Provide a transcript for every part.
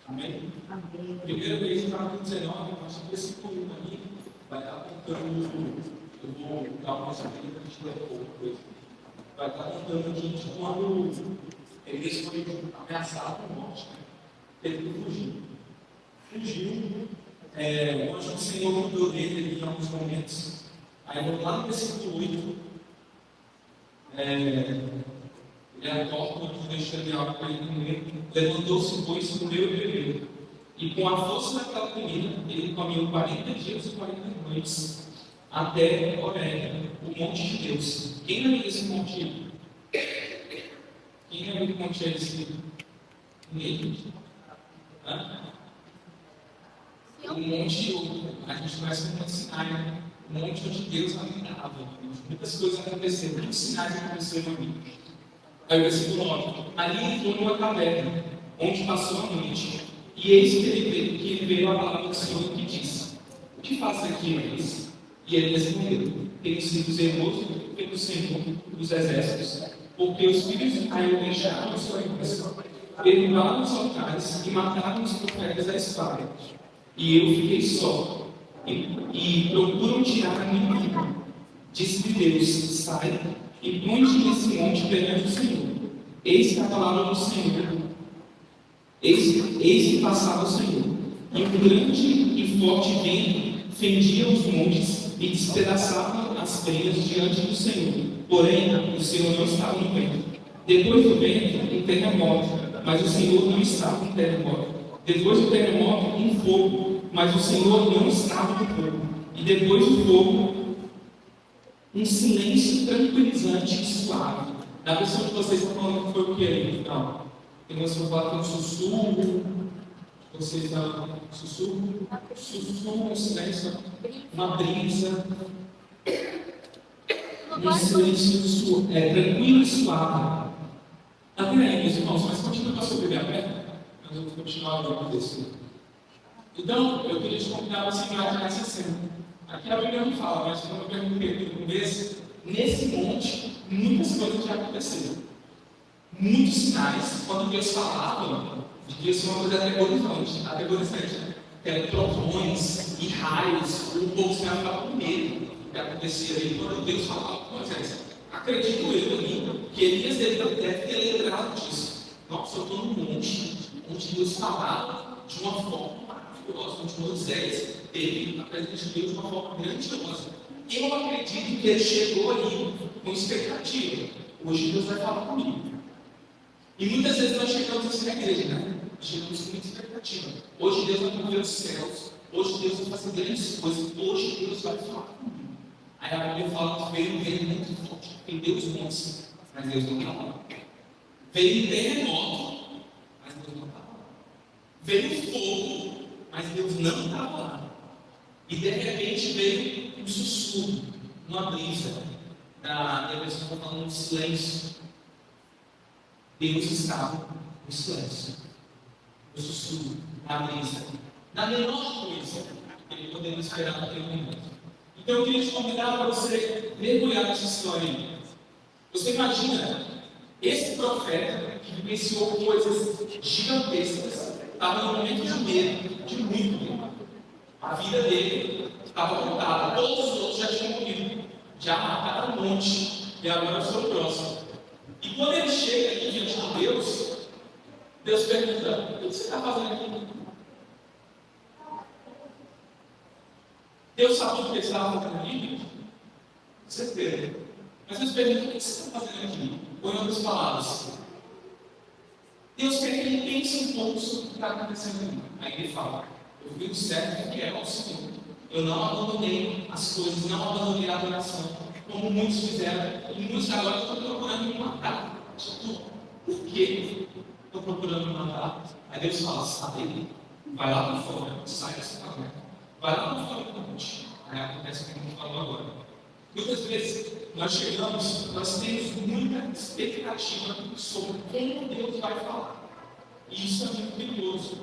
Amém? Primeira vez, no capítulo 19, a partir do versículo 1 ali, vai estar contando, eu vou dar uma experiência para a gente ler pouco coisa. Vai estar contando aqui de quando ele foi ameaçado com morte, né? Ele fugiu. Fugiu, o anjo do Senhor cuidou dele em alguns momentos. Aí, lá no versículo 8, ele acorda, deixando algo para ele comer. Levantou-se, pois, comeu e bebeu. E com a força daquela comida, ele comeu 40 dias e 40 noites, até Horebe, o monte de Deus. Quem lembra desse monte? Quem lembra do monte esse? Ninguém? O monte, a gente conhece como Sinai, o monte onde Deus habitava. Muitas coisas aconteceram, muitos sinais aconteceram ali. Aí o versículo 9: ali entrou numa caverna, onde passou a noite, e eis que ele veio a palavra do Senhor que disse: o que faz aqui, Moisés? E ele respondeu: tenho sido zeloso pelo Senhor dos exércitos, porque os filhos de Israel deixaram a sua herança, derrubaram os altares e mataram os profetas da espada. E eu fiquei só, e procuram tirar a minha vida. Disse-lhe Deus: sai e põe-te nesse monte perante o Senhor. Eis que a palavra do Senhor, eis que passava o Senhor, e um grande e forte vento fendia os montes e despedaçava as penhas diante do Senhor. Porém, o Senhor não estava no vento. Depois do vento, um terremoto, mas o Senhor não estava no terremoto. Depois do terremoto, um fogo, mas o Senhor não estava no fogo. E depois do fogo, um silêncio tranquilizante e suave. Na versão que vocês estão falando que foi o que aí? Não. Tem uma pessoa falando que é um sussurro. Vocês estão sussurro? Sussurro, um silêncio, uma brisa. Um silêncio tranquilo e suave. Está vendo aí, meus irmãos? Mas continua com a sua Bíblia aberta. Nós vamos continuar lendo o texto. Então, eu queria te convidar a você imaginar essa cena. Aqui a Bíblia não fala, mas quando eu perguntei no começo, nesse monte, muitas coisas já aconteceram. Muitos sinais, quando Deus falava, devia ser uma coisa aterrorizante, trovões e raios, o povo se ficava com medo do que acontecia ali. Quando Deus falava com Moisés, acredito eu ali, que Elias deve ter lembrado disso. Nossa, eu estou num monte onde Deus falava de uma forma maravilhosa, onde Moisés teve a presença de Deus de uma forma grandiosa. Eu acredito que ele chegou ali com expectativa. Hoje Deus vai falar comigo. E muitas vezes nós chegamos assim na igreja, né? Chegamos com muita expectativa. Hoje Deus vai mover os céus. Hoje Deus vai fazer grandes coisas. Hoje Deus vai falar comigo. Aí a Bíblia fala que veio um vento muito forte, fendeu os montes, mas Deus não estava lá. Veio um terremoto, mas Deus não estava lá. Veio fogo, mas Deus não estava lá. E de repente veio um sussurro, uma brisa. A minha pessoa está falando de silêncio. Deus estava no silêncio, no sussurro, na brisa, na menor coisa que ele poderia esperar naquele momento. Então eu queria te convidar para você mergulhar nessa história aí. Você imagina, esse profeta que vivenciou coisas gigantescas, estava num momento de medo, de muito medo. A vida dele estava contada, todos os outros já tinham morrido, já mataram um monte, e agora eu sou o próximo. E quando ele chega aqui diante de Deus, Deus pergunta: o que você está fazendo aqui? Deus sabe o que ele estava fazendo aqui? Com certeza. Mas Deus pergunta: o que você está fazendo aqui? Ou em outras palavras, Deus quer que ele pense um pouco sobre o que está acontecendo aqui. Aí ele fala: eu vi o certo que é ao Senhor. Eu não abandonei as coisas, não abandonei a adoração, como muitos fizeram, e muitos agora estão procurando me matar. Por que estão procurando me matar? Aí Deus fala: sai, vai lá para fora, sai dessa caverna, vai lá para fora do monte. Aí acontece o que a gente falou agora. Muitas vezes nós temos muita expectativa sobre como Deus vai falar. E isso é muito perigoso.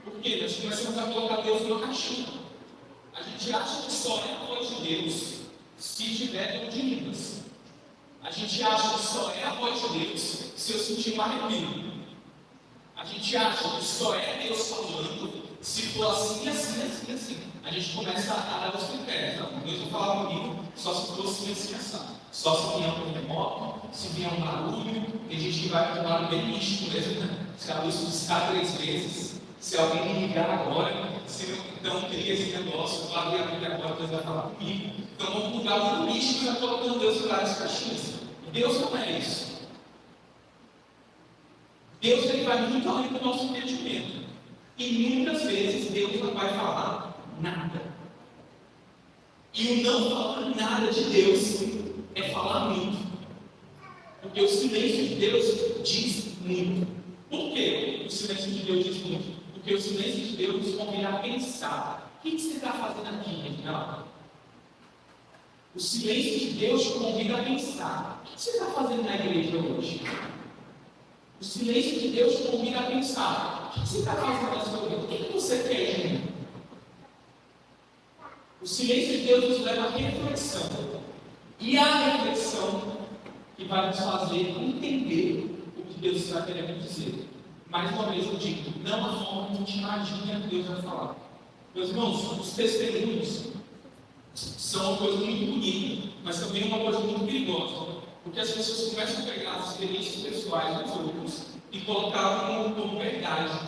Porque nós começamos a colocar Deus numa caixinha. A gente acha que só é a voz de Deus se tiver dom de línguas. A gente acha que só é a voz de Deus se eu sentir um arrepio. A gente acha que só é Deus falando se for assim, assim, assim, assim. A gente começa a dar os critérios. Não, Deus vai falar comigo só se for assim, assim, assim. Só se vier um terremoto, se vier um barulho. Tem gente que vai para um lado bem místico mesmo, né? Se a luz piscar 3 vezes, se alguém me ligar agora, se eu então queria esse negócio, eu abrir a Bíblia agora, Deus vai falar comigo. Então vamos mudar o mundo místico e já colocando Deus em várias caixinhas. Deus não é isso. Deus ele vai muito além do nosso entendimento. E muitas vezes Deus não vai falar nada. E o não falar nada de Deus é falar muito. Porque o silêncio de Deus diz muito. Por que o silêncio de Deus diz muito? Porque o silêncio de Deus nos convida a pensar. O que você está fazendo aqui, Reginaldo? O silêncio de Deus te convida a pensar. O que você está fazendo na igreja hoje? O silêncio de Deus te convida a pensar. O que você está fazendo na sua vida? O que você quer de mim? O silêncio de Deus nos leva à reflexão. E a reflexão que vai nos fazer entender o que Deus está querendo dizer. Mais uma vez eu digo, não a forma que a gente imagina que Deus vai falar. Meus irmãos, os testemunhos são uma coisa muito bonita, mas também uma coisa muito perigosa. Porque as pessoas começam a pegar as experiências pessoais dos outros e colocar como verdade.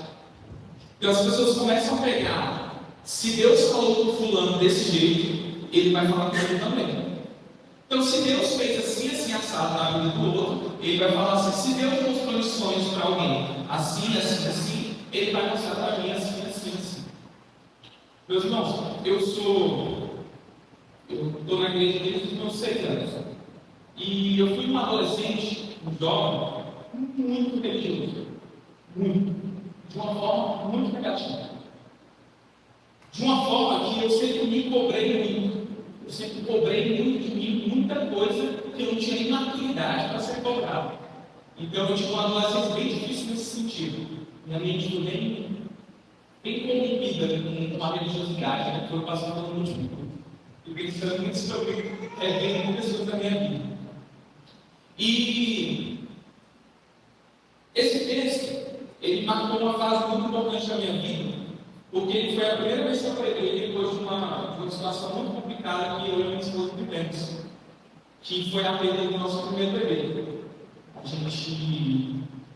Então as pessoas começam a pegar, se Deus falou com fulano desse jeito, ele vai falar com ele também. Então se Deus fez assim, assim, assado na vida do outro, ele vai falar assim, se Deus mostrou sonhos para alguém, assim, assim, assim, ele vai mostrar para mim assim, assim, assim. Meus irmãos, eu estou na igreja desde os meus 6 anos. E eu fui um adolescente, um jovem, muito religioso. Muito. De uma forma muito negativa. De uma forma que eu sempre me cobrei muito. Eu sempre cobrei muito de mim, muita coisa que eu não tinha nem maturidade para ser cobrado. Então eu tive uma adolescência bem difícil nesse sentido. Minha mente foi bem corrompida com a religiosidade, né, que foi passando pelo mundo. E pensando muito sobre vendo pessoas da minha vida. E esse texto, ele marcou uma fase muito importante da minha vida, porque ele foi a primeira vez que eu preguei depois de uma situação muito complicada que eu e minha esposa vivemos, que foi a perda do nosso primeiro bebê.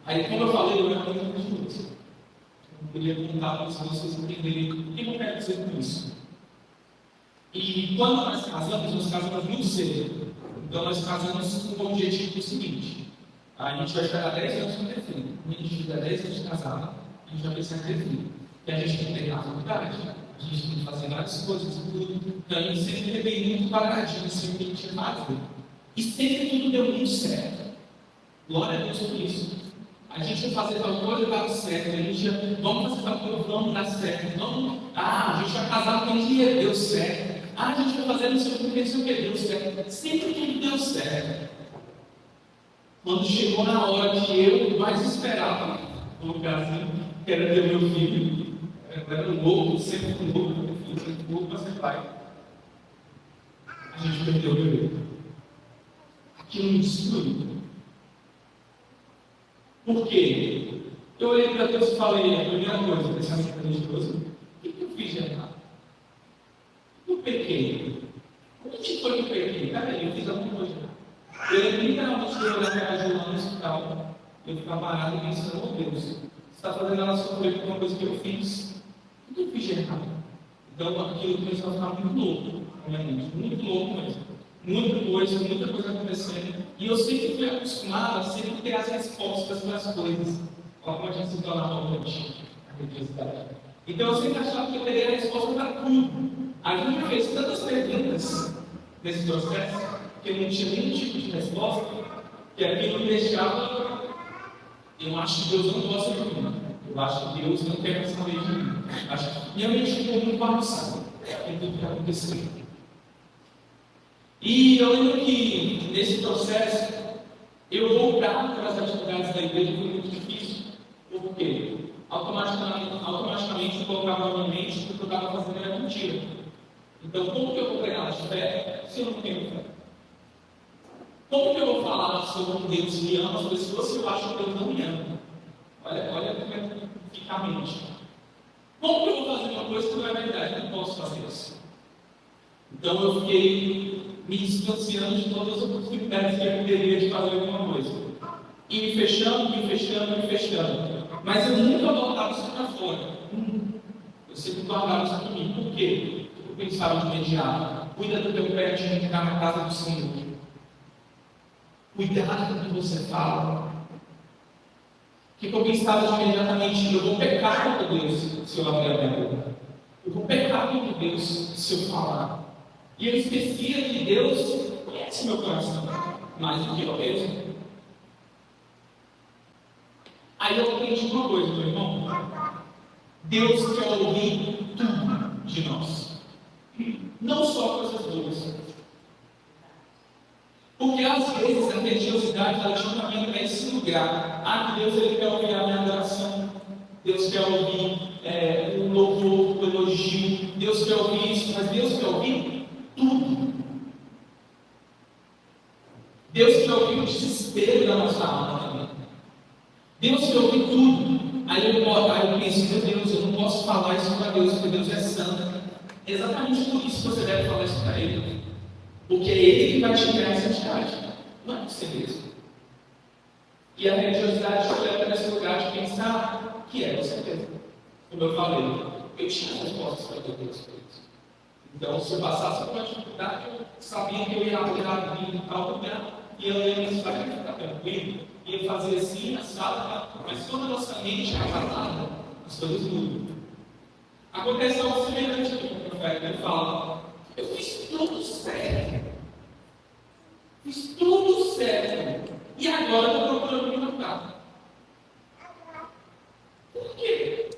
Aí como eu falei, eu era muito religioso. Eu queria contar para vocês entenderem o que eu quero dizer com isso. E quando nós casamos muito cedo. Então nós casamos com o objetivo do seguinte: a gente vai esperar 10 anos para ter filho. A gente tiver 10 anos de casado, a gente vai pensar em ter filho. Porque a gente tem que ter a faculdade, a gente tem que fazer várias coisas e tudo. Então a gente sempre teve bem muito quadradinho assim o que a gente ia fazer. E sempre tudo deu muito certo. Glória a Deus por isso. A gente vai fazer tal coisa, dá certo. A gente vamos fazer tal coisa, vamos dar certo. A gente vai casar com dia, deu certo. A gente vai fazer não sei o que, deu certo. Sempre tudo deu certo. Quando chegou na hora que eu mais esperava, no lugarzinho, que era ter meu filho, eu era louco, sempre louco, meu filho, sempre louco para ser pai. A gente perdeu o bebê. Aquilo me destruiu. Por quê? Eu olhei para Deus e falei, a primeira coisa, pensamento religioso, o que eu fiz de errado? Eu pequei. Onde foi que eu pequei? Peraí, eu fiz alguma coisa errada. Eu literalmente fui olhar para a Joana no hospital. Eu ficava parado e pensando, oh Deus, você está fazendo ela sofrer por uma coisa que eu fiz. O que eu fiz de errado? Então aquilo começou a ficar muito louco na minha mente, muito louco mesmo. Muita coisa acontecendo. E eu sempre fui acostumado a sempre ter as respostas para as coisas. Olha como a gente se torna arrogante, a religiosidade. Então eu sempre achava que eu teria a resposta para tudo. A gente me fez tantas perguntas nesse processo que eu não tinha nenhum tipo de resposta, que aquilo me deixava. Eu acho que Deus não gosta de mim. Eu acho que Deus não quer saber de mim. Acho que minha mente ficou muito bagunçada com tudo que aconteceu. E eu lembro que nesse processo eu voltar para as atividades da igreja foi muito difícil. Por quê? Automaticamente eu colocava na minha mente que o que eu estava fazendo era mentira. Então, como que eu vou pregar de fé se eu não tenho fé? Como que eu vou falar sobre Deus me ama as pessoas se eu acho que Deus não me ama? Olha como é que fica a mente. Como que eu vou fazer uma coisa que não é verdade? Eu não posso fazer isso. Então eu fiquei me distanciando de todas as oportunidades que eu teria de fazer alguma coisa. E me fechando. Mas eu nunca botava isso para fora. Eu sempre guardava isso para mim. Por quê? Eu pensava de imediato: cuida do teu pé antes de entrar na casa do Senhor. Cuidado com o que você fala. O que eu pensava imediatamente? Eu vou pecar contra Deus se eu abrir a minha boca. Eu vou pecar contra Deus se eu falar. E eu esquecia que Deus conhece meu coração mais do que eu mesmo. Aí eu aprendi uma coisa, meu irmão. Deus quer ouvir tudo de nós. Não só coisas boas. Porque às vezes a religiosidade ela te caminha para esse lugar. Que Deus ele quer ouvir a minha adoração. Deus quer ouvir um louvor, um elogio. Deus quer ouvir isso, mas Deus quer ouvir tudo. Deus quer ouvir o desespero da nossa alma também. Deus quer ouvir tudo. Aí eu penso, meu Deus, eu não posso falar isso para Deus, porque Deus é santo. Exatamente por isso que você deve falar isso para Ele. Porque é Ele que vai te criar essa santidade, não é você mesmo. E a religiosidade te leva nesse lugar de pensar que é você mesmo. Como eu falei, eu tinha as respostas para todas as coisas. Então, se eu passasse por uma dificuldade, eu sabia que eu ia abrir a vida em tal lugar, e eu ia me fazer ficar tranquilo, ia fazer assim, assado, mas quando a nossa mente é abalada, as coisas mudam. Acontece algo semelhante com o profeta, ele fala: eu fiz tudo certo. Fiz tudo certo. E agora eu estou procurando me matar. Por quê?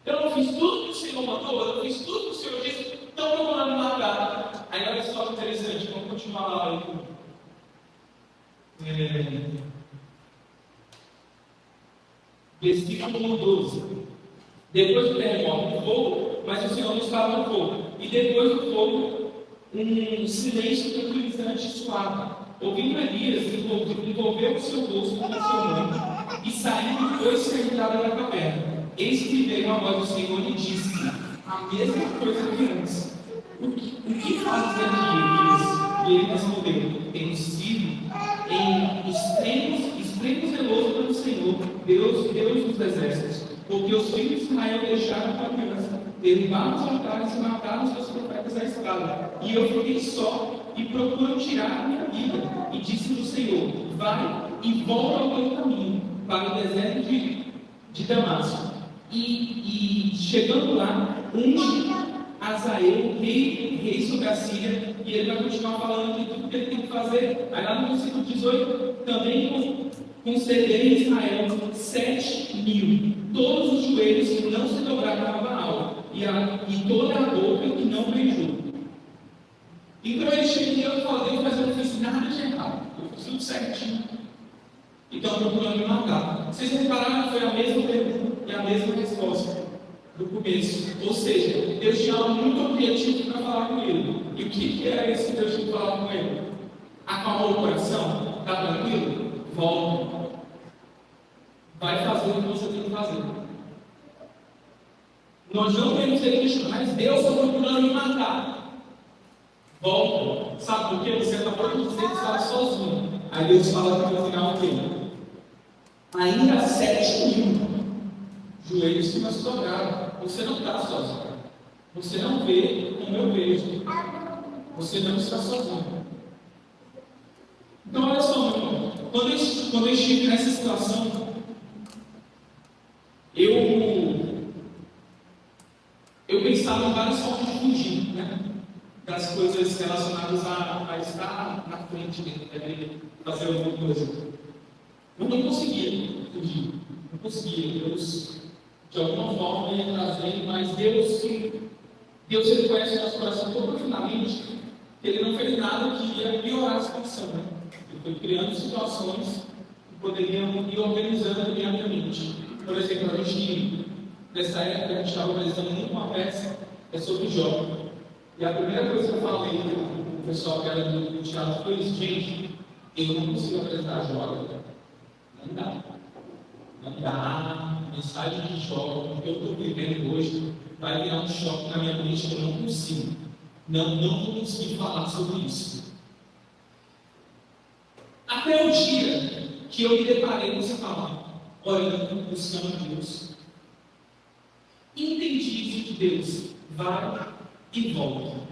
Eu não fiz tudo que o Senhor mandou, eu não fiz tudo que o Senhor disse, estão procurando me matar. Aí olha só que interessante, vamos continuar lá. Versículo 12. Depois do terremoto, um fogo, mas o Senhor não estava no fogo. E depois do fogo, um silêncio tranquilizante e suave. Ouvindo Elias, envolveu o seu rosto com o seu manto e saindo foi se retirado da caverna. Eis que veio a voz do Senhor e disse a mesma coisa que antes. O que fazes aqui, Elias? E ele respondeu: tenho sido em extremo zeloso pelo Senhor, Deus dos exércitos, porque os filhos de Israel deixaram a aliança, derribaram os altares e mataram os seus profetas à espada. E eu fiquei só e procuro tirar a minha vida. E disse-lhe o Senhor: vai e volta ao teu caminho, para o deserto de Damasco. E chegando lá, unge Azael, rei sobre a Síria, e ele vai continuar falando de tudo que ele tem que fazer. Aí lá no versículo 18, também concedei em Israel 7.000, todos os joelhos que não se dobraram a Baal, e toda a boca que não beijou. Então ele chega em Deus e fala: Deus, mas eu não fiz nada de errado, eu fiz tudo certinho. Então procurando me matar. Vocês repararam que foi a mesma pergunta e a mesma resposta do começo. Ou seja, Deus tinha algo muito objetivo para falar com ele. E o que era esse que Deus tinha que falar com ele? Acalmou o coração? Está tranquilo? Volta. Vai fazer o que você tem que fazer. Nós não temos que questionar, mas Deus está procurando me matar. Volta. Sabe por quê? Você está falando de você estar sozinho. Aí Deus fala aqui no final o quê? Ainda 7.000 joelhos que não se dobraram. Você não está sozinho. Você não vê como eu vejo. Você não está sozinho. Então, olha só, meu irmão. Quando eu estive nessa situação, eu pensava em várias formas de fugir, né? Das coisas relacionadas a estar na frente dele, fazer alguma coisa. Eu não conseguia fugir. Não conseguia. Deus, de alguma forma, ia trazendo, mas Deus ele conhece o nosso coração tão profundamente que Ele não fez nada que ia piorar a situação. Né? Ele foi criando situações que poderiam ir organizando a minha mente. Por exemplo, a gente, nessa época, a gente estava organizando muito uma peça sobre Jó. E a primeira coisa que eu falei para o pessoal que era do teatro foi isso: gente, eu não consigo apresentar Jó. Não dá. Não dá, mensagem de choque, o que eu estou vivendo hoje vai virar um choque na minha mente que eu não consigo. Não vou conseguir falar sobre isso. Até o dia que eu me deparei com essa palavra, orando, buscando a Deus. Entendi isso de Deus, vai e volta.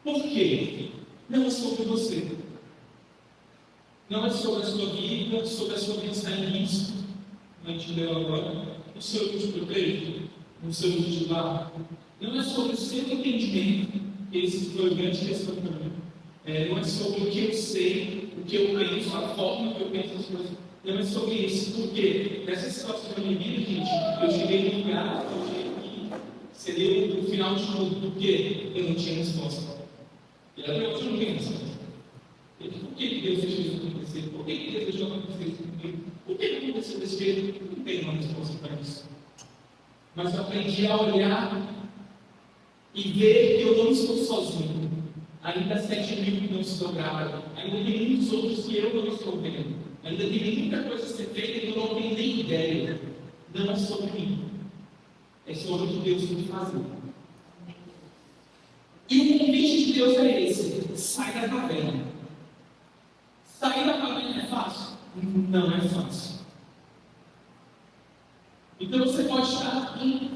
Por quê? Não é sobre você. Não é sobre a sua vida, sobre a sua vida estar em risco. A gente leu agora. O seu te protege, o seu te guarda. Não é sobre o seu entendimento. Esse foi o grande questão para mim. Não é sobre o que eu sei, o que eu penso, a forma que eu penso as coisas. Não é sobre isso. Porque nessa situação da minha vida, gente, eu cheguei no lugar, eu cheguei aqui, seria o final de tudo. Por quê? Eu não tinha resposta. E até hoje eu não tenho resposta. Por que Deus deixou isso acontecer? Por que Deus deixou acontecer isso comigo? Por que aconteceu desse jeito? Não tenho uma resposta para isso. Mas eu aprendi a olhar e ver que eu não estou sozinho. Ainda 7.000 que não se dobraram. Ainda tem muitos outros que eu não estou vendo. Ainda tem muita coisa a ser feita que eu não tenho nem ideia. Não é sobre mim. É sobre o que Deus tem que fazer. E o convite de Deus é esse: sai da caverna. Sair da caverna é fácil? Não é fácil. Então você pode estar em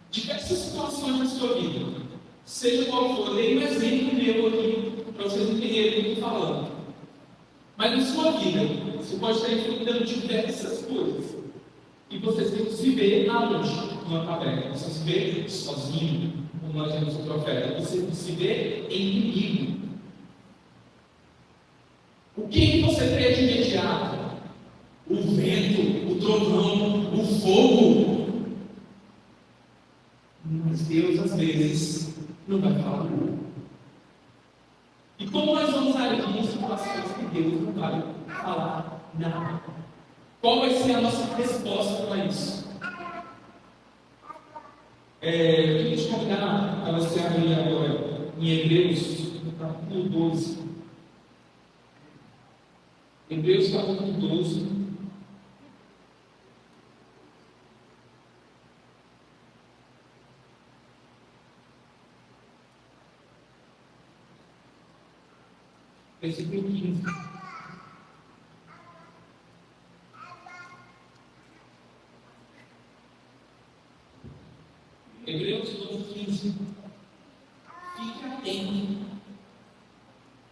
diversas situações na sua vida. Seja qual for, eu dei um exemplo meu aqui para vocês entenderem o que eu estou falando. Mas na sua vida, você pode estar enfrentando diversas coisas. E você tem que se ver aonde? Numa caverna. Você se vê sozinho, como nós temos o profeta. Você se vê em inimigo. O que você vê de imediato? O vento, o trovão, o fogo. Mas Deus, às vezes, não vai falar nada. E como nós vamos agir em situações que Deus não vai falar nada? Qual vai ser a nossa resposta para isso? Eu queria te convidar a você abrir agora em Hebreus, no capítulo 12. Hebreus capítulo 12. Versículo 15. Hebreus 12, 15. Fique atento,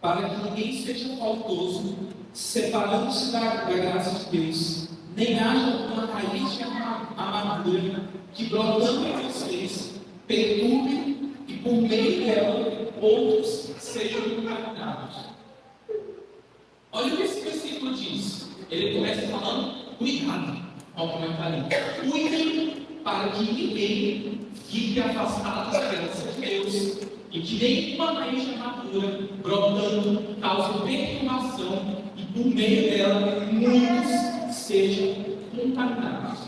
para que ninguém seja faltoso, separando-se da graça de Deus, nem haja uma raiz de amargura que, brotando em vocês, perturbe e, por meio dela, outros sejam contaminados. Olha o que esse versículo diz. Ele começa falando: cuidado ao comentário. Cuidem para que ninguém fique afastado da graça de Deus e que nenhuma raiz de amargura brotando cause perturbação e, por meio dela, muitos sejam contaminados.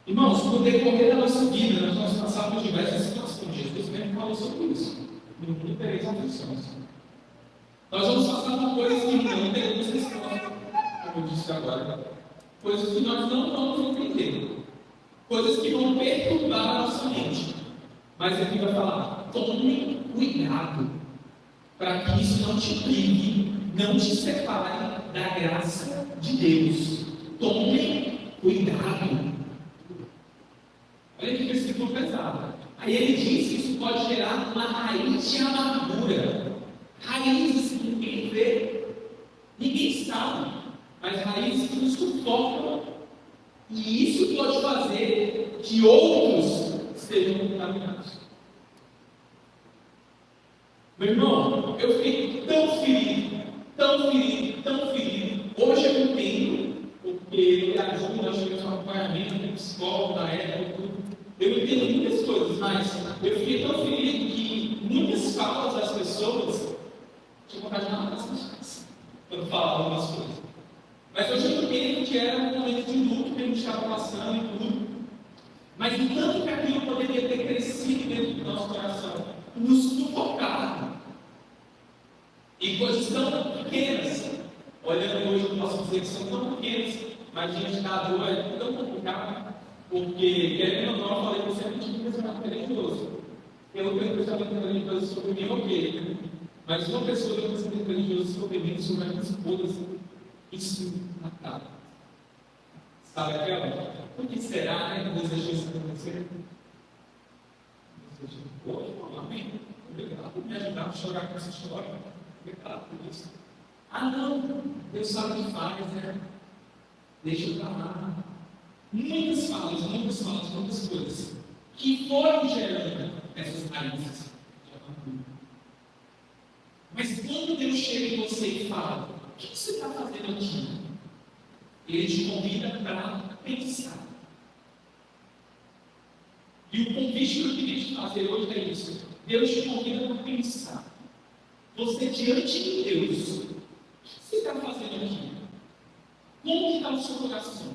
Irmãos, no decorrer da nossa vida, nós vamos passar por diversas situações. Jesus mesmo falou sobre isso. No mundo tereis aflições. Nós vamos passar por coisas que não teremos resposta, como eu disse agora. Coisas que nós não vamos entender. Coisas que vão perturbar a nossa mente. Mas aqui vai falar: tome cuidado para que isso não te prive, não te separe da graça de Deus. Tome cuidado. Olha que versículo pesado. Aí ele diz que isso pode gerar uma raiz de amargura. Raízes que ninguém vê, ninguém sabe, mas raízes que nos sufocam. E isso pode fazer que outros sejam contaminados. Meu irmão, eu fiquei tão ferido. Hoje eu entendo, porque eu viajou, nós tivemos um acompanhamento com psicólogo na época, tudo. Eu entendo muitas coisas, mas eu fiquei tão ferido que muitas falas das pessoas tinham vontade de matar as pessoas quando falavam algumas coisas. Mas hoje eu entendo que era um momento de luto que a gente estava passando e tudo. Mas o tanto que aquilo poderia ter crescido dentro do nosso coração, nos sufocado. E coisas tão pequenas, olhando hoje eles são tão pequenos, mas diante da dor é tão complicado, porque, querendo ou não, eu falei que você é muito pensamento religioso. Eu tenho pensamento religioso sobre mim, ok. Mas uma pessoa que tem pensamento religioso sobre mim, sobre a minha esposa, isso acaba. Sabe aquela? Por que será, né? Que desejou isso acontecer? Amém. Obrigado por me ajudar a chorar com essa história. Obrigado por isso. Ah, não, Deus sabe o que faz, né? Deixa eu falar. Muitas falas, muitas coisas que foram gerando essas raízes de amargura. Mas quando Deus chega em você e fala: o que você está fazendo aqui? Ele te convida para pensar. E o convite que eu queria te fazer hoje é isso. Deus te convida para pensar. Você diante de Deus, o que você está fazendo aqui? Como que está o seu coração?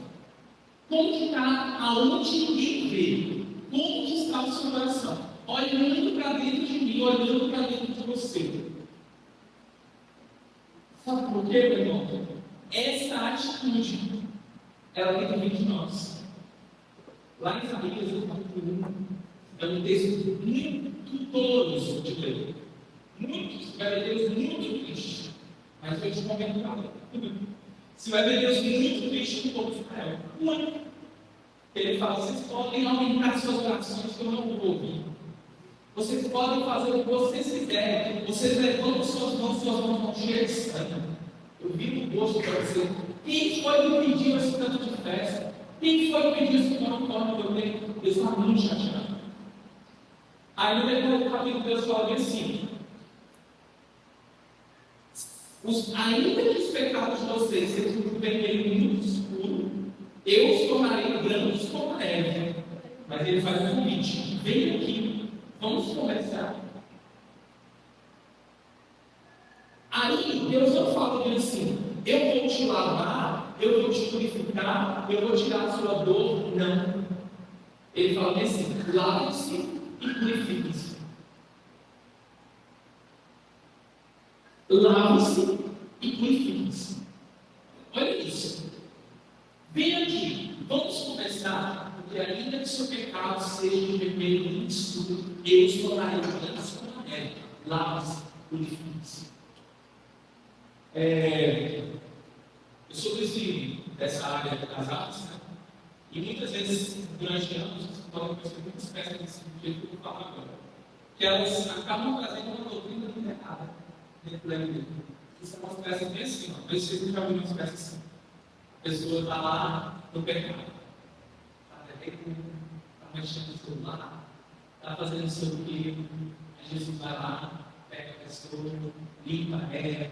Como que está aonde ninguém vê? Como que está o seu coração? Olhando para dentro de mim, olhando para dentro de você. Sabe por quê, meu irmão? Essa atitude, ela tem que vir de nós. Lá em Isaías, no capítulo 1, é um texto muito doloroso de ler. Você vai ver Deus muito triste. Mas eu te comento para ler. Você vai ver Deus muito triste com o povo de Israel. Muito. Ele fala: vocês podem aumentar suas orações que eu não vou ouvir. Vocês podem fazer o que vocês quiserem. Vocês levantam suas mãos vão cheias de sangue. Eu vi no gosto para você. Quem foi que pediu esse tanto de festa? Quem foi que pediu esse tanto de meu tempo? Deus está muito chateado. Aí no depois do capítulo, Deus fala assim: ainda que os pecados de vocês sejam de vermelho muito escuro, eu os tornarei brancos como a neve. Mas ele faz um convite: vem aqui, vamos conversar. Aí Deus não fala bem assim: eu vou te lavar, eu vou te purificar, eu vou tirar a sua dor. Não. Ele fala bem assim: lave-se e purifique-se. Lave-se e purifique-se. Olha isso. Vem aqui, vamos conversar, porque ainda que seu pecado seja de vermelho muito escuro, eu os tornarei brancos como a neve. Lave-se, purifique-se. Eu sou dessa área das artes, né? E muitas vezes, durante anos, eu percebo muitas peças desse jeito que eu vou falar agora, que elas acabam trazendo uma doutrina muito errada dentro da igreja. Isso é umas peças bem assim, ó. Vocês já viram umas peças assim. A pessoa está lá no pecado, está mexendo no celular, está fazendo o seu filho, aí Jesus vai lá, pega a pessoa, limpa ela,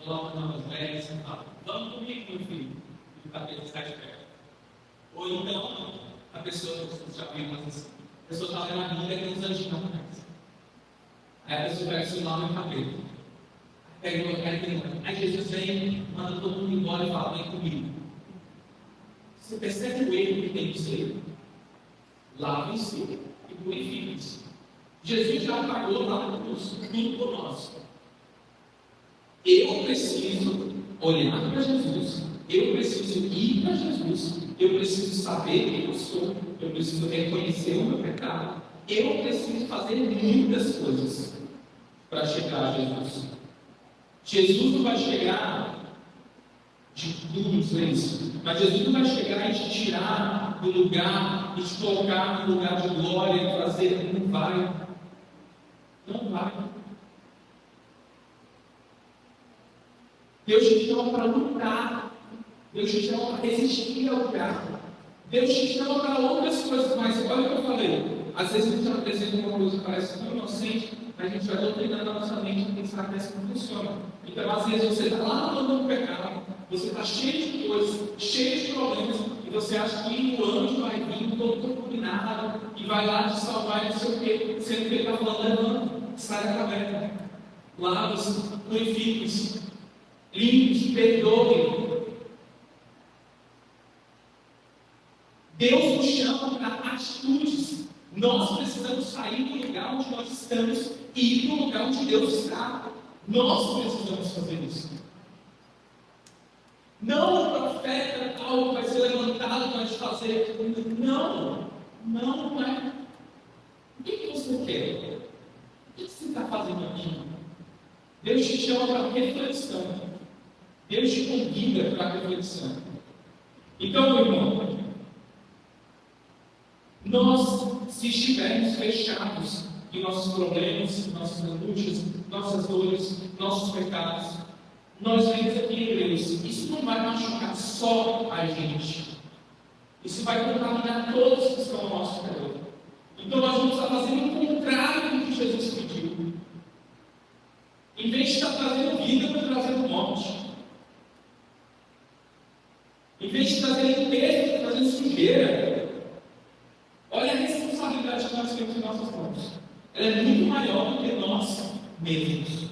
coloca novas vestes e fala: vamos comigo, meu filho, e o cabelo sai de perto. Ou então, a pessoa, você já viu, mas a pessoa está lendo a Bíblia e tem uns anjinhos na cabeça. Aí a pessoa pega o celular no cabelo. Aí Jesus vem, manda todo mundo embora e fala: vem comigo. Você percebe o erro que tem que ser? Lave-se e purifique-se. Jesus já pagou lá na cruz tudo por nós. Eu preciso olhar para Jesus, eu preciso ir para Jesus, eu preciso saber quem eu sou, eu preciso reconhecer o meu pecado, eu preciso fazer muitas coisas para chegar a Jesus. Jesus não vai chegar de tudo isso, mas Jesus não vai chegar e te tirar do lugar e te colocar no lugar de glória e trazer. Não vai. Não vai. Deus te chama para lutar. Deus te chama para resistir ao diabo. Deus te chama para outras coisas, mas olha o que eu falei. Às vezes a gente apresenta uma coisa que parece tão inocente, mas a gente vai doutrinando a nossa mente a pensar que essa não funciona. Então, às vezes, você está lá no mundo do pecado, você está cheio de coisas, cheio de problemas, e você acha que o anjo vai vir todo combinado e vai lá te salvar e não sei o quê, sendo que ele está falando: levanta, sai da caverna, lava-se, purifique-se, limpe-se, perdoe. Deus nos chama para atitudes. Nós precisamos sair do lugar onde nós estamos e ir para o lugar onde Deus está. Nós precisamos fazer isso. Não o profeta tal que vai ser levantado para te fazer. Não é. O que você quer? O que você está fazendo aqui? Deus te chama para reflexão. Deus te convida para reflexão. Então, meu irmão, nós, se estivermos fechados em nossos problemas, nossas angústias, nossas dores, nossos pecados, nós vemos aqui em igreja, isso não vai machucar só a gente. Isso vai contaminar todos que estão ao nosso redor. Então nós vamos estar fazendo o contrário do que Jesus pediu. Em vez de estar trazendo vida, está trazendo morte. Em vez de trazer limpeza, está trazendo sujeira. Olha a responsabilidade que nós temos em nossas mãos. Ela é muito maior do que nós mesmos.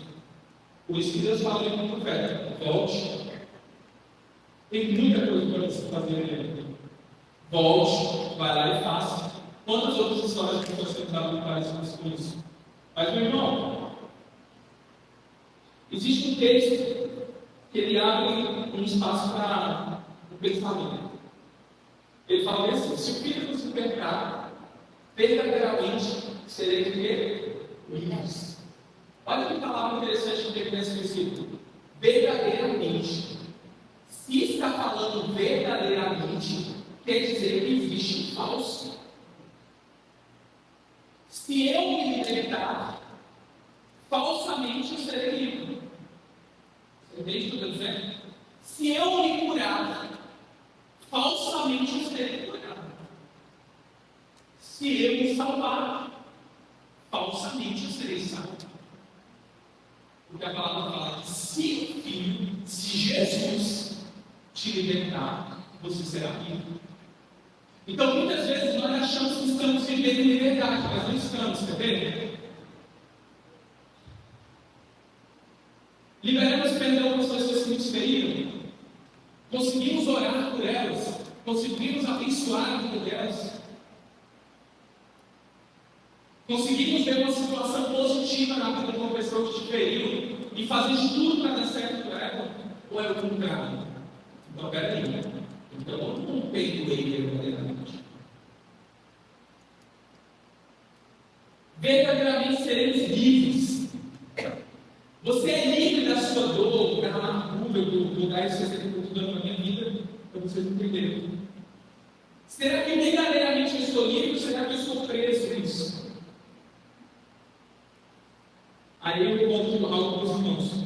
Por isso que Deus fala ali com o profeta: volte. Tem muita coisa para você fazer nele. Volte, vai lá e faça. Quantas outras histórias que você tem dado parecidas com isso? Mas, meu irmão, existe um texto que ele abre um espaço para o pensamento. Ele fala assim: se o filho nos libertar, verdadeiramente serei livres. Olha que palavra interessante que tem nesse versículo. Verdadeiramente. Se está falando verdadeiramente, quer dizer que existe falso. Se eu me libertar, falsamente eu serei livre. Você entende o que eu estou dizendo? Se eu me curar, falsamente eu serei curado. Se eu me salvar, falsamente eu serei salvo. Porque a palavra fala que se o Filho, se Jesus te libertar, você será livre. Então, muitas vezes nós achamos que estamos vivendo em liberdade, mas não estamos, quer ver? Liberamos perdão para as pessoas que nos feriram. Conseguimos orar por elas. Conseguimos abençoar a vida delas. Conseguimos ver uma situação positiva na vida de uma pessoa que te feriu e fazer de tudo para dar certo para ela? Ou é o contrário? Então, peraí. Então, eu não perdoei verdadeiramente. Verdadeiramente seremos livres. Você é livre da sua dor, da amargura, do lugar que você está dando na minha vida, para vocês entenderem. Será que verdadeiramente eu estou livre ou será que eu estou preso nisso? Aí eu conto algo para os irmãos.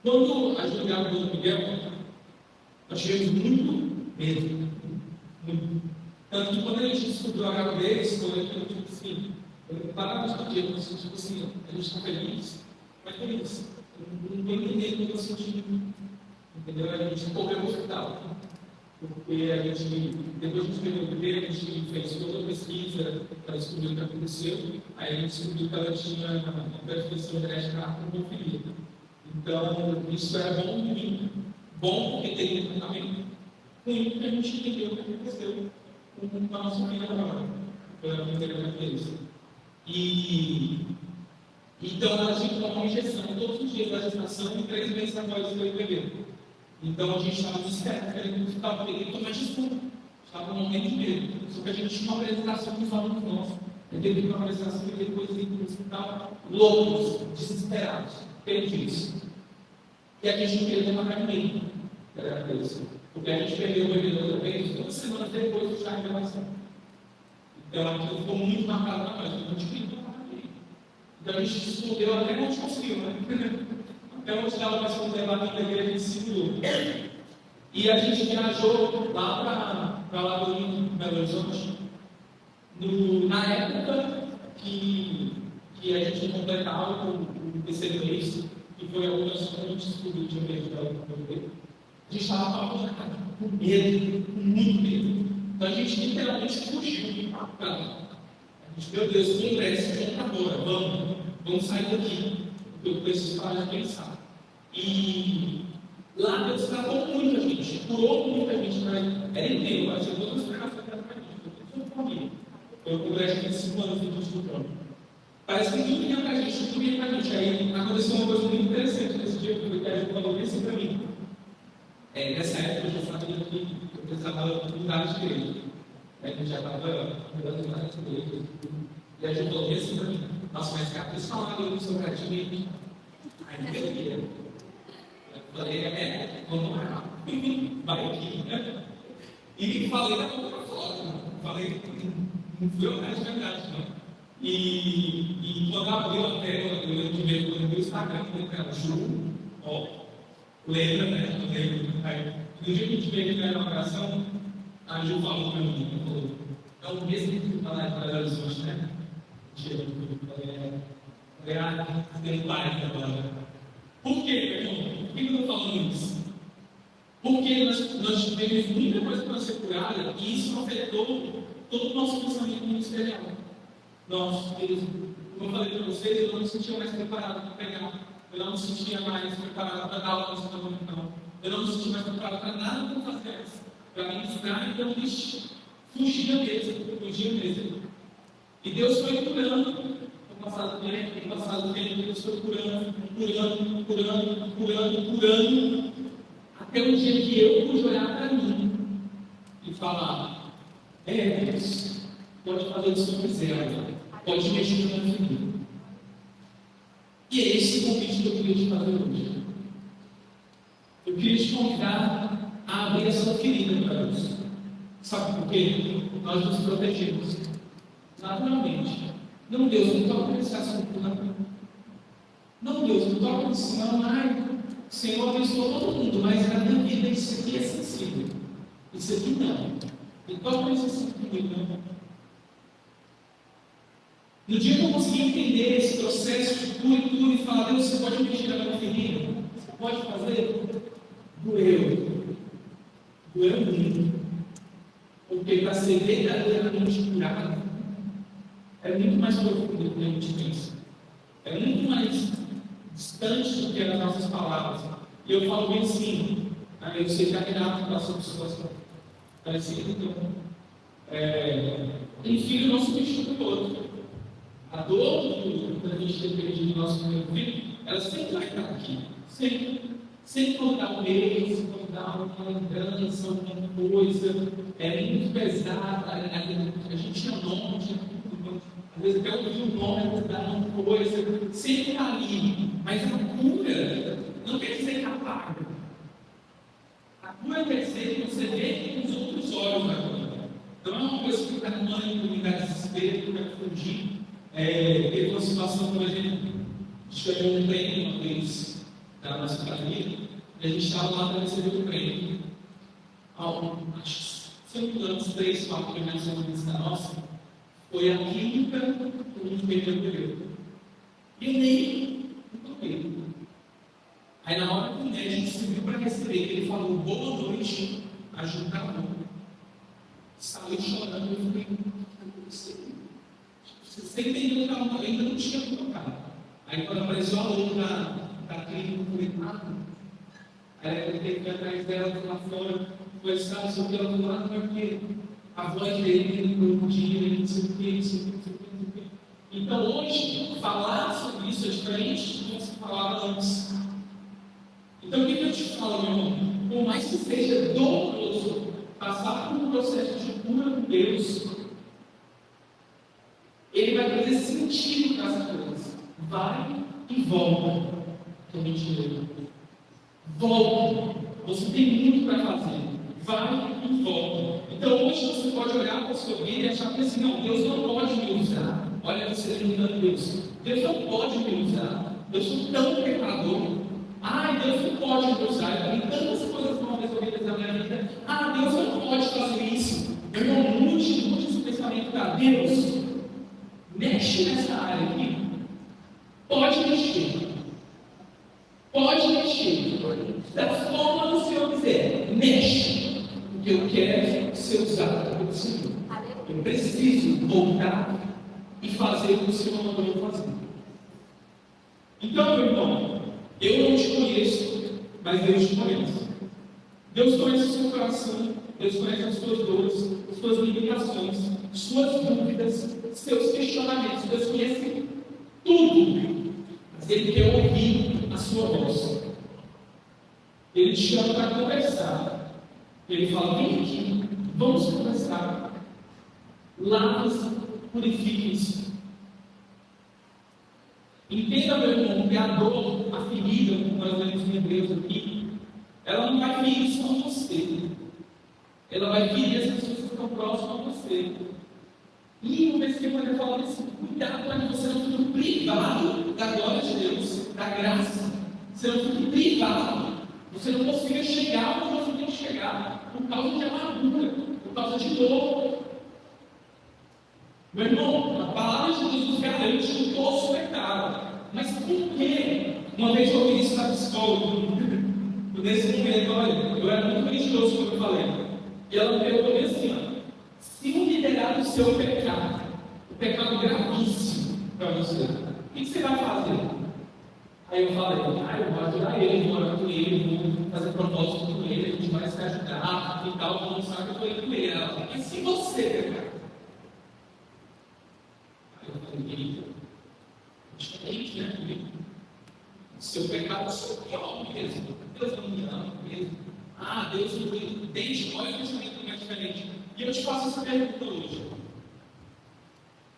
Quando a gente grava o Miguel, nós tivemos muito medo. Muito. Tanto que quando a gente descobriu a gravidez, foi aquilo tipo assim, paramos no dia, tipo assim, a gente está feliz, mas feliz. Não estou entendendo o que eu estou sentindo. Entendeu? A gente correu no hospital. Porque a gente, depois de escrever o bebê, a gente fez toda a pesquisa para descobrir o que aconteceu. Aí a gente descobriu que ela tinha uma perfeição genética hemofilia. Então, isso era bom e ruim. Bom porque tem um tratamento. Ruim porque a gente entendeu o que aconteceu com a nossa filha agora. Foi a primeira gravidez. Então, ela tinha que tomar uma injeção todos os dias da gestação e 3 meses após o bebê. Então a gente estava desesperado, querendo ficar querendo tomar desculpa. Estava morrendo de medo. Só que a gente tinha uma apresentação com os alunos nossos. Teve uma apresentação e depois no hospital, loucos, desesperados, perdidos. E a gente não queria tomar caminho. Era isso. Porque a gente perdeu o bebê outra vez, 2 semanas depois do chá de revelação. Então aquilo ficou muito marcado para nós. A gente queria tomar caminho. Então a gente se escondeu até onde conseguiu, né? Até onde estava mais conservado na igreja de Sinú. E a gente viajou lá para lá do Belo Horizonte. Na época que a gente completava o terceiro mês, que foi algumas que a gente descobriu de medo da bebê, a gente estava apavorado, com medo, com muito medo. Então a gente literalmente fugiu para lá. A gente, meu Deus, congresso, vamos agora, vamos sair daqui. Eu preciso parar de pensar. E lá Deus tratou muita gente, curou muita gente, mas era inteiro, mas eu todas as pregações para mim. Eu congresso de 5 anos do trono. Parece que tudo vinha para a gente, tudo vinha para a gente. Aí aconteceu uma coisa muito interessante nesse dia, porque a gente falou isso para mim. Nessa época eu já sabia que eu precisava mudar de igreja. Eu já estava mudando várias igrejas. E a gente falou assim para mim: nossa, mas cara, eles falaram sobre a gente. Aí eu queria. Eu falei: vamos lá. Vai aqui, né? E falei da boca para fora. Falei, não fui honesto, de verdade, não. E quando abriu a tela, eu lembro de ver no meu Instagram, né, Ju, lembra, né? Eu lembro. Aí, no dia que a gente veio aqui na inauguração, a Ju falou para mim, falou: é o mesmo que eu falei para ela hoje, né? Eu falei, tem pai agora. Por quê, meu irmão? Por que eu estou falando isso? Porque nós tivemos muita coisa para ser curada e isso afetou todo o nosso pensamento ministerial. Como eu falei para vocês, eu não me sentia mais preparado para pregar. Eu não me sentia mais preparado para dar aula de comunicação. Eu não me sentia mais preparado para nada para fazer isso. Para ministrar, então fugia mesmo. E Deus foi curando. No passado tempo, Deus foi curando. Até um dia que eu pude olhar para mim e falar: Deus, pode fazer o que você quiser, pode mexer na minha vida. E é esse o convite que eu queria te fazer hoje. Eu queria te convidar a abrir a sua ferida para Deus. Sabe por quê? Nós nos protegemos. Naturalmente. Não, Deus, não toca nesse assunto, não. Não, Deus, não toca nisso, não. O Senhor abençoou todo mundo, mas na minha vida isso aqui é sensível. Isso aqui não. Não toca nesse assunto comigo, não. No dia que eu consegui entender esse processo de cura e falar: Deus, você pode mexer na minha ferida? Você pode fazer? Doeu muito. Porque para ser verdadeiramente curado, é muito mais profundo do que a gente pensa. É muito mais distante do que as nossas palavras. E eu falo bem assim, eu sei que a Renata passou por situação parecida. Então, um filho não substitui o outro. A dor da gente ter perdido o nosso primeiro filho, ela sempre vai estar aqui. Sempre quando dá um mês, quando dá uma lembrança, alguma coisa, muito pesada, a gente tinha nome, às vezes até ouvir o nome, dá uma coisa, sempre está ali. Mas a cura não quer dizer que apaga. A cura quer dizer que você vê com os outros olhos agora. Não é uma coisa que está no ânimo, me dá desespero, que vai fugir. Teve uma situação, por exemplo, chegou um prêmio uma vez da nossa família, e a gente estava lá para receber o prêmio. Acho que, se eu não me engano, uns 3, 4 primeiros anos da nossa, foi a clínica que a gente perdeu. E eu nem toquei. Aí, na hora que o médico subiu para receber, ele falou: boa noite, ajuda a mão. Saiu chorando, eu falei: você entendeu que ela ainda não tinha tocado. Aí, quando apareceu a aluno da clínica, eu falei: aí ela teve que ir atrás dela, lá fora, foi estar sobre ela do lado, porque a voz dele não podia, não sei o que. Então, hoje, falar sobre isso é diferente do que se falava antes. Então, o que eu te falo, meu irmão? Por mais que seja doloroso passar por um processo de cura com Deus, ele vai fazer sentido para as coisas. Vai e volta. Que a gente lê. Volta. Você tem muito para fazer. Vai e volta. Então hoje você pode olhar para a sua vida e achar que assim: não, Deus não pode me usar. Olha você perguntando: Deus não pode me usar. Eu sou tão pecador. Deus não pode me usar. Eu tenho tantas coisas mal resolvidas na minha vida. Deus não pode fazer isso. Eu não mude esse pensamento para Deus. Mexe nessa área aqui. Pode mexer. Da forma que o Senhor quiser. Mexe. Porque eu quero ser usado pelo Senhor. Eu preciso voltar e fazer o que o Senhor mandou eu fazer. Então, meu irmão, eu não te conheço, mas Deus te conhece. Deus conhece o seu coração. Deus conhece as suas dores, as suas limitações, suas dúvidas, seus questionamentos. Deus conhece tudo, mas Ele quer ouvir a sua voz. Ele te chama para conversar. Ele fala: vem aqui, vamos conversar. Lava-se, purifique-se. Entenda, meu irmão, que a dor, a ferida, como nós vemos em Hebreus aqui, ela não vai ferir só você. Ela vai ferir as pessoas que estão próximas a você. E o versículo vai falar assim: cuidado para que você não fique privado da glória de Deus, da graça. Você não fique privado. Você não consiga chegar onde você tem que chegar por causa de amargura, por causa de dor. Meu irmão, a palavra de Deus nos garante o nosso pecado. Mas por quê? Uma vez eu ouvi isso na psicóloga, nesse momento, olha, eu era muito religioso quando eu falei. E ela me perguntou assim: ó, se um liderar do seu pecado, o pecado gravíssimo para você, o que você vai fazer? Aí eu falei: eu vou ajudar ele, vou orar com ele, vou fazer propósito com ele, a gente vai se ajudar e tal, vou mostrar que eu estou indo com ele. Ela falou: mas se você pecar? Eu falei: diferente, né? Seu pecado é o seu pior mesmo. Deus não me ama mesmo. Deus não me deixa. Olha o pensamento como é diferente. E eu te faço essa pergunta hoje.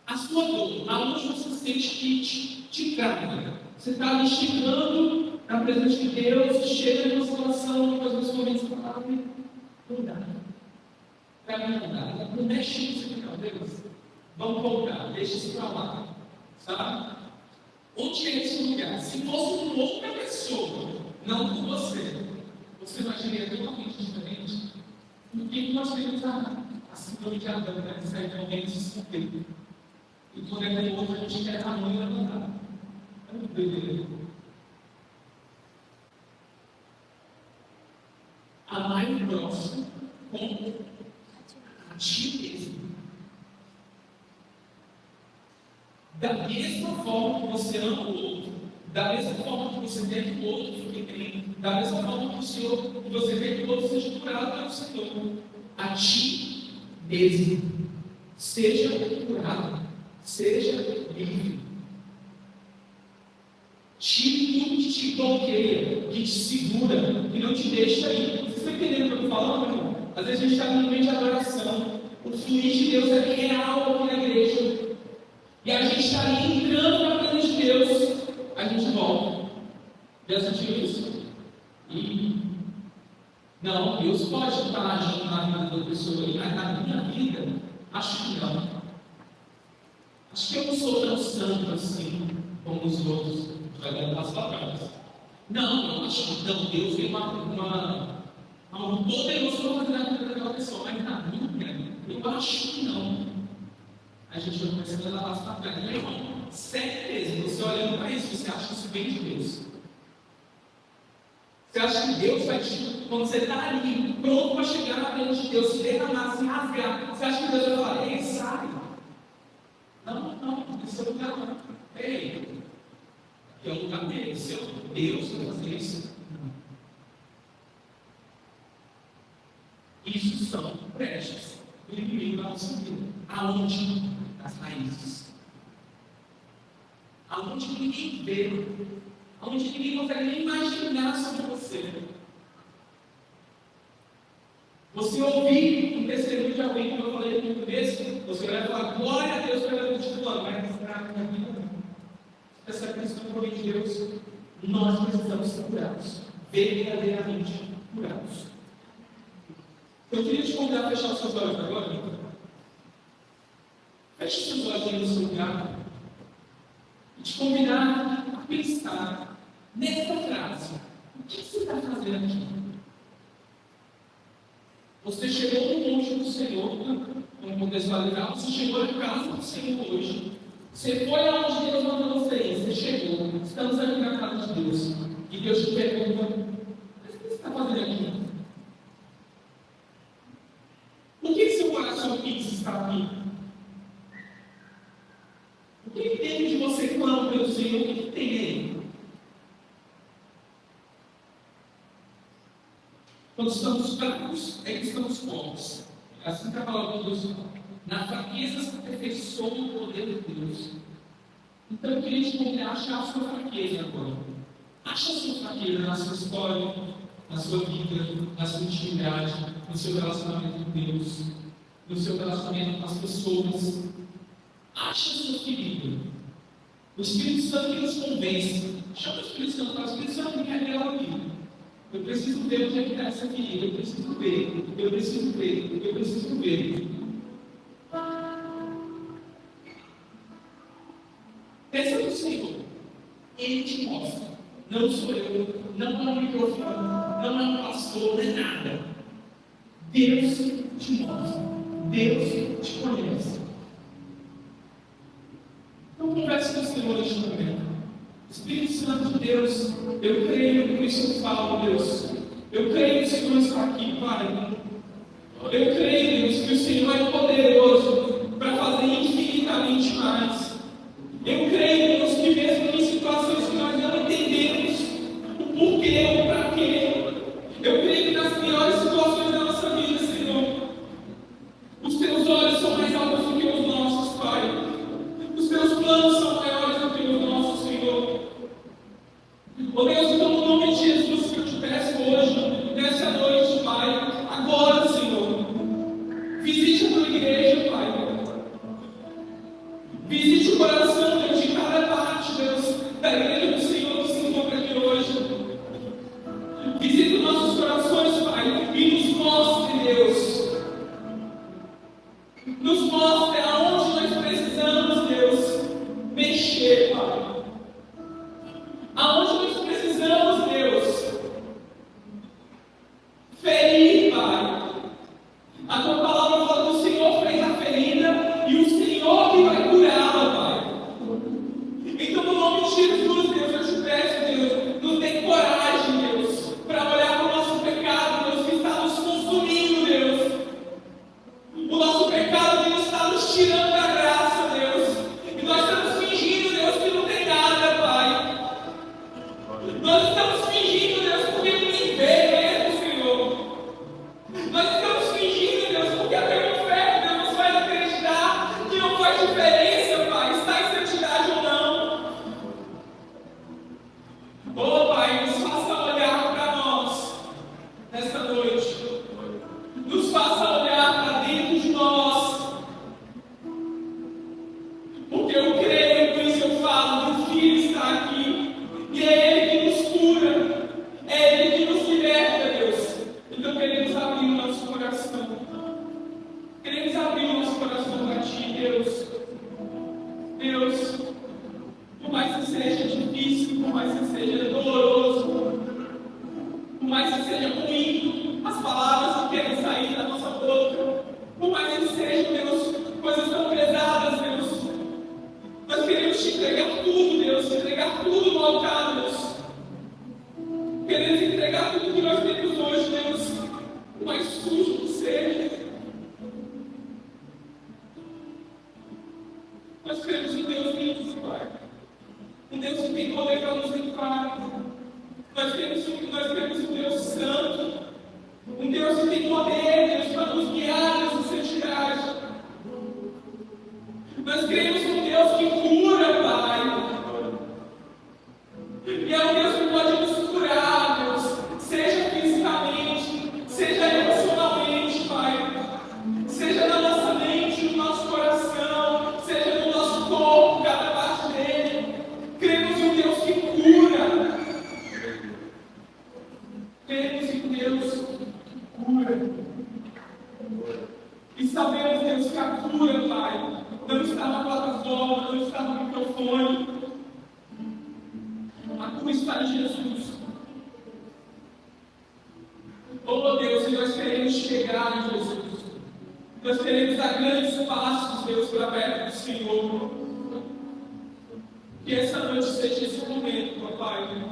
A sua dor, aonde você sente que te crava? Você está ali chegando na presença de Deus, chega numa situação, depois você começa a falar: não dá. Para mim não dá. Não mexe nisso aqui não, Deus. Vamos voltar, deixa isso para lá. Sabe? Onde é esse lugar? Se fosse uma outra pessoa, não com você, você imaginaria totalmente diferente? Por que nós temos a síndrome de Adão, né? Que sai de alguém se esconder. E quando é que outro, a gente quer a mãe levantar. É muito doideira. Amar o próximo como a ti mesmo. Da mesma forma que você ama o outro, da mesma forma que você quer que o outro fique bem, da mesma forma que você quer que o outro seja curado pelo Senhor, a ti mesmo. Seja curado, seja livre. Tire tudo que te bloqueia, que te segura, que não te deixa ir. Vocês estão entendendo o que eu estou falando, irmão? Às vezes a gente está no meio de adoração, o fluir de Deus é real aqui na igreja. E a gente está ali entrando na presença de Deus, a gente volta. Já sentiu isso? Não, Deus pode estar agindo na vida da pessoa aí, mas na minha vida, acho que não. Acho que eu não sou tão santo assim como os outros. Vai dar passo para trás. Não, eu acho que não. Deus tem algo poderoso para fazer na vida daquela pessoa, mas na minha, eu acho que não. A gente vai começando a dar passo para trás. Meu irmão, certeza, você olhando para isso, você acha que isso vem de Deus. Você acha que Deus vai te, quando você está ali, pronto para chegar na frente de Deus, se derramar, se rasgar, você acha que Deus vai falar: ei, sai. Não, esse é o lugar não. Ei, aqui é o lugar dele, esse é o Deus vai fazer isso. Isso são brechas do inimigo da nossa vida. Aonde? As raízes. Aonde ninguém vê. Aonde ninguém consegue nem imaginar sobre você. Você ouvir um testemunho de alguém, como eu falei no começo, você vai falar: glória a Deus pelo testemunho, mas na vida não. Essa questão por de Deus, nós precisamos ser curados, verdadeiramente curados. Eu queria te convidar a fechar os seus olhos agora. Feche os seus olhos aí no seu lugar e te convidar a pensar nessa frase: o que você está fazendo aqui? Você chegou no monte do Senhor, como contextualizar, você chegou na casa do Senhor hoje. Você foi aonde Deus mandou você ir, você chegou. Estamos aqui na casa de Deus. E Deus te pergunta: mas o que você está fazendo aqui? Por que seu coração está aqui? O que dentro de você clama pelo Senhor? O que tem nele? Quando estamos fracos, é que estamos fortes. É assim que a palavra de Deus fala. Na fraqueza se aperfeiçoa o poder de Deus. Então eu queria te convidar a achar a sua fraqueza agora. Acha a sua fraqueza na sua história. na sua vida, na sua intimidade, no seu relacionamento com Deus, no seu relacionamento com as pessoas. Ache a sua ferida. O Espírito Santo que nos convence. Chama o Espírito Santo para o Espírito Santo me revela aqui. Eu preciso ver onde é que está essa ferida. Eu preciso ver. Eu preciso ver. Eu preciso ver. Peça para o Senhor. Ele te mostra. Não sou eu. Não é um microfone. Não é um pastor. Não é nada. Deus te mostra. Deus te conhece. Então converse com o Senhor neste momento. Espírito Santo de Deus, eu creio, por isso eu falo, Deus. Eu creio que o Senhor está aqui, Pai. Eu creio, Deus, que o Senhor é poderoso para fazer infinitamente mais. Eu creio, Deus, que mesmo em situações que nós não entendemos o porquê ou para quê, eu creio que nas piores situações da nossa vida, Senhor, os teus olhos são mais altos do que os nossos, Pai. Os teus planos são maiores do que os nossos, Senhor. Oh Deus, então no nome de Jesus que eu te peço hoje, nessa noite, Pai, agora, Senhor, visite a tua igreja, Pai. Visite o coração, Deus, de cada parte, Deus, da igreja do Senhor que se encontra aqui hoje. Visite os nossos corações, Pai, e nos mostre, Deus. Nos mostre aonde nós precisamos, Deus, mexer, Pai. Aonde nós precisamos, Deus, ferir, Pai. A tua palavra fala que o Senhor fez a ferida e o Senhor que vai curá-la, Pai. Então, no nome de Jesus, Deus, eu te peço, Deus, nos dê coragem, Deus, para olhar para o nosso pecado, Deus, que está nos consumindo, Deus. O nosso pecado que está nos tirando da graça, Deus. E nós estamos fingindo, Deus, que não tem nada, Pai. Nós estamos fingindo, Deus, porque ninguém vê mesmo, Senhor. Nós estamos fingindo, Deus, porque até o inferno, Deus, nos faz acreditar que não faz diferença, Pai, está em santidade ou não. Oh, Pai, nos faça olhar para nós nesta noite. Nos faça olhar para dentro de nós. Porque eu creio, por isso eu falo, que o Filho está aqui. E é Ele que nos cura. É Ele que nos liberta, Deus. Então queremos abrir o nosso coração. Queremos abrir o nosso coração para Ti, Deus. Deus, por mais que seja difícil, por mais que seja doloroso, por mais que seja ruim, as palavras que querem sair da nossa boca, por mais que sejam, Deus, coisas tão pesadas, Deus, nós queremos Te entregar tudo, Deus, Te entregar tudo no altar, Deus. Queremos entregar tudo que nós temos hoje, Deus, o mais sujo que seja. Nós queremos um Deus limpo, Pai. Um Deus que tem poder para nos limpar. Nós queremos um Deus santo. Um Deus que tem poder, Deus, para nos guiar nessa santidade. Nós queremos um Deus que cura, Pai. E é um Deus que pode nos curar, Deus. Seja fisicamente, seja emocionalmente, Pai. Seja na nossa mente, no nosso coração, seja no nosso corpo, cada parte dele. Queremos um Deus que cura. Queremos um Deus que cura. E sabemos, Deus, que a cura, Pai, não está na plataforma, não está no microfone. A cura está em Jesus. Oh, Deus, e nós queremos chegar em Jesus. Nós queremos dar grandes passos, Deus, para perto do Senhor. Que essa noite seja esse momento, papai.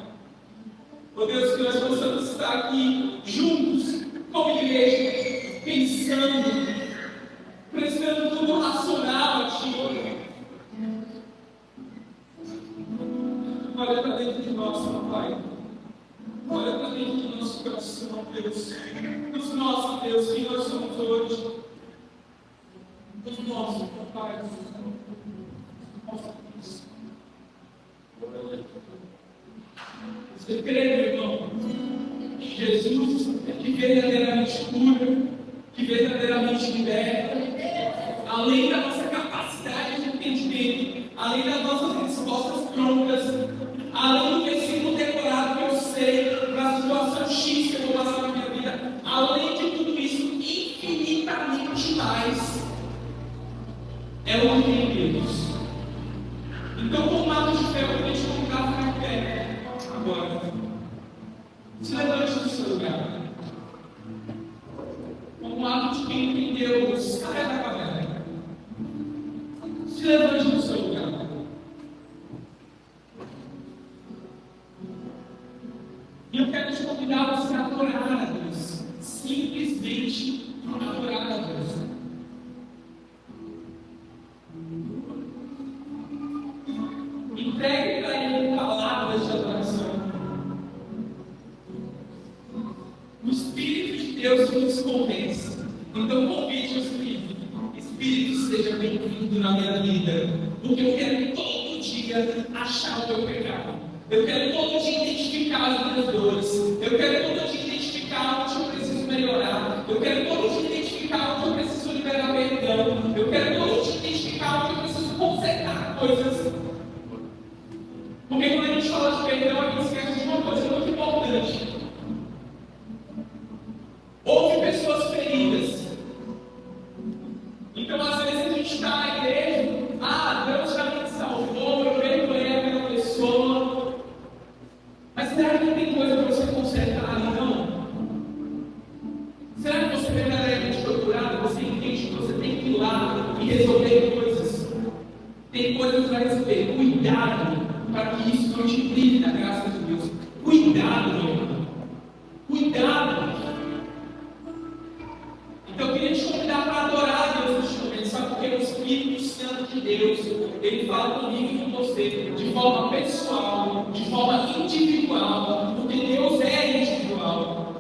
Oh, Deus, que nós possamos estar aqui juntos, como igreja, pensando, prestando tudo racional a Ti. Olha para dentro de nós, papai. Olha para dentro do nosso coração, Deus. Nos mostra, Deus, quem nós somos hoje. Nos mostra, papai. Mostra isso. Você crê, meu irmão? Jesus, que verdadeiramente cura, que verdadeiramente liberta, além da nossa capacidade de entendimento, além das nossas respostas prontas, além do versículo decorado que eu sei, da situação X que eu vou passar na minha vida, além de tudo isso, infinitamente mais, é o que tem Deus. Então, com um ato de fé, eu queria te convidar a ficar em pé agora. Se levante do seu lugar. Com um ato de quem entendeu, saia da caverna. Se levante do seu lugar. E eu quero te convidar a você adorar a Deus. Simplesmente adorar a Deus. Entregue para Ele palavras de adoração. O Espírito de Deus nos convence. Então convide o Espírito. Espírito, seja bem-vindo na minha vida. Porque eu quero todo dia achar o meu pecado. Eu quero todo dia identificar as minhas dores. Eu quero todo dia identificar onde eu preciso melhorar. Eu quero todo dia identificar onde eu preciso liberar perdão. Eu quero todo dia identificar onde eu preciso consertar coisas. Porque quando a gente fala de perdão, a gente esquece de uma coisa muito importante. Houve pessoas feridas. Então, às vezes, a gente está na igreja, Deus já me salvou, eu perdoei aquela pessoa. Mas será que não tem coisa para você consertar ali, não? Será que você verdadeiramente foi curado? Você entende que você tem que ir lá e resolver coisas? Tem coisas para resolver. Cuidado para que isso não te prive da graça de Deus. Cuidado, meu irmão. Cuidado. Então eu queria te convidar para adorar a Deus neste momento. Sabe por quê? O Espírito Santo de Deus, Ele fala comigo e com você, de forma pessoal, de forma individual, porque Deus é individual.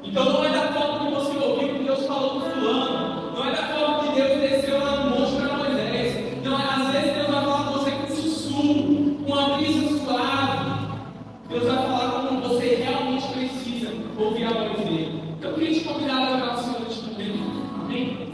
Então não é da forma que você ouviu que Deus falou com fulano. Não é da forma que Deus desceu lá no monte para Moisés. Não, às vezes Deus vai falar com você com sussurro, com uma brisa suave. Deus vai falar como você realmente precisa ouvir a voz dele. Eu queria te convidar a orar ao Senhor neste momento. Amém?